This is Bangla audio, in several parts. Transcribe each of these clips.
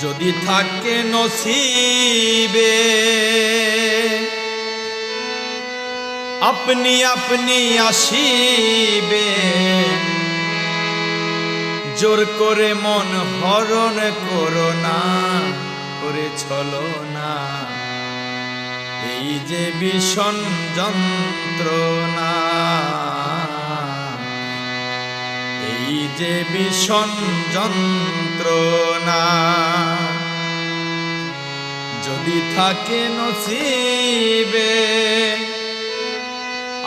যদি থাকে নসিবে আপনি আপনি আসিবে, জোর করে মন হরণ করো না, করে চলো না। এই যে ভীষণ যন্ত্রণা, এই যে ভীষণ যন্ত্রণা, যদি থাকে নসিবে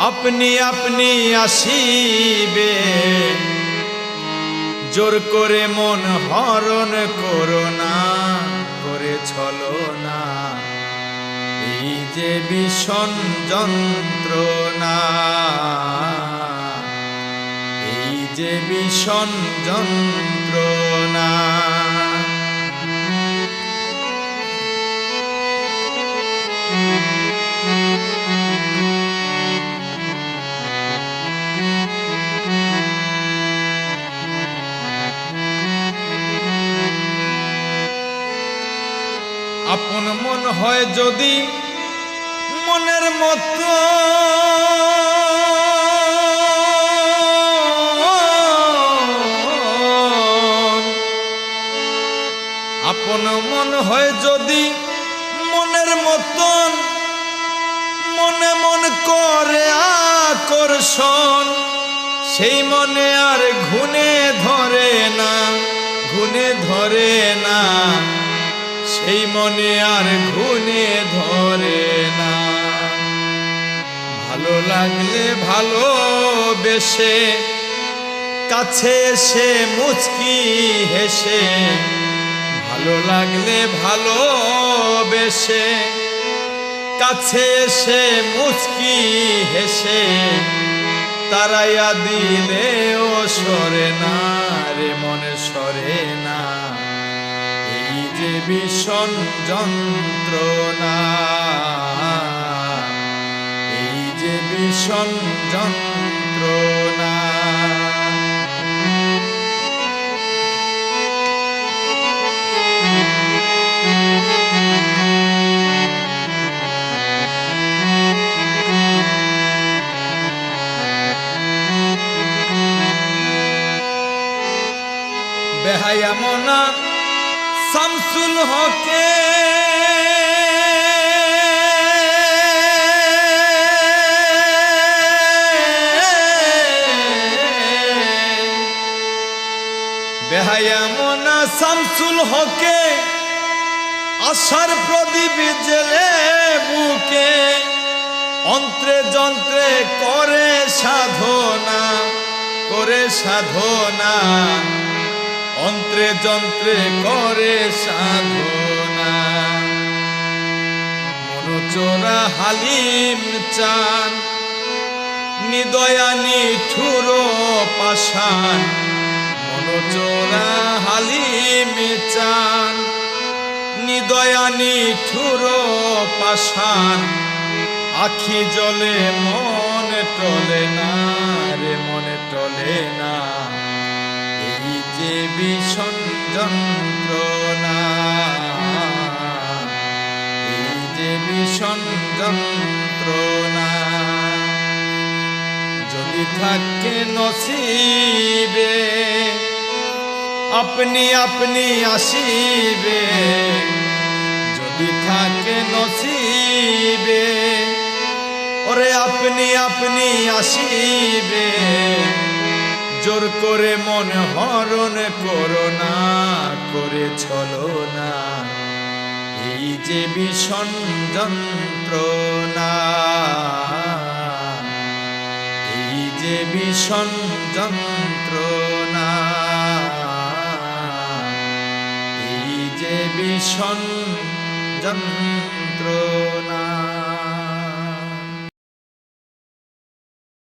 আপনি আপনি আসিবে, জোর করে মন হরণ করো না, করে চলো না। এই যে ভীষণ যন্ত্রণা, এই যে ভীষণ যন্ত্রণা। আপন মন হয় যদি মনের মতো, আপন মন হয় যদি মনের মতন, মনে মন করে আকর্ষণ, সেই মনে আর ঘুণে ধরে না, ঘুণে ধরে না, সেই মনে আর ঘুণে ধরে না। ভালো লাগলে ভালোবেসে কাছে এসে মুচকি হেসে, ভালো লাগলে ভালোবেসে কাছে এসে মুচকি হেসে, তারাইয়া দিলেও সরে না রে, মনে সরে না। এই যে ভীষণ যন্ত্রণা, এই যে ভীষণ যন্ত্রণা। বেহায়া মনা শামসুল হকে বেহায়া মনা শামসুল হকে আশার প্রদীপ জেলে বুকে, অন্ত্রে যন্ত্রে করে সাধনা, করে সাধনা, অন্ত্রে যন্ত্রে করে সাধনা। মনোচোরা হালিম চান, নিদয়া নিঠুর পাষাণ, মনোচোরা হালিম চান, নিদয়া নিঠুর পাষাণ। আখি জলে মন টলে না রে, মনে টলে না। এই যে ভীষণ যন্ত্রণা, এই যে ভীষণ যন্ত্রণা। যদি থাকে নসিবে আপনি আপনি আসিবে, যদি থাকে নসিবে ওরে আপনি আপনি আসিবে, জোর করে মন হরণ করো না, করে চলো না। এই যে ভীষণ যন্ত্রণা, এই যে ভীষণ যন্ত্রণা, এই যে ভীষণ যন্ত্রণা।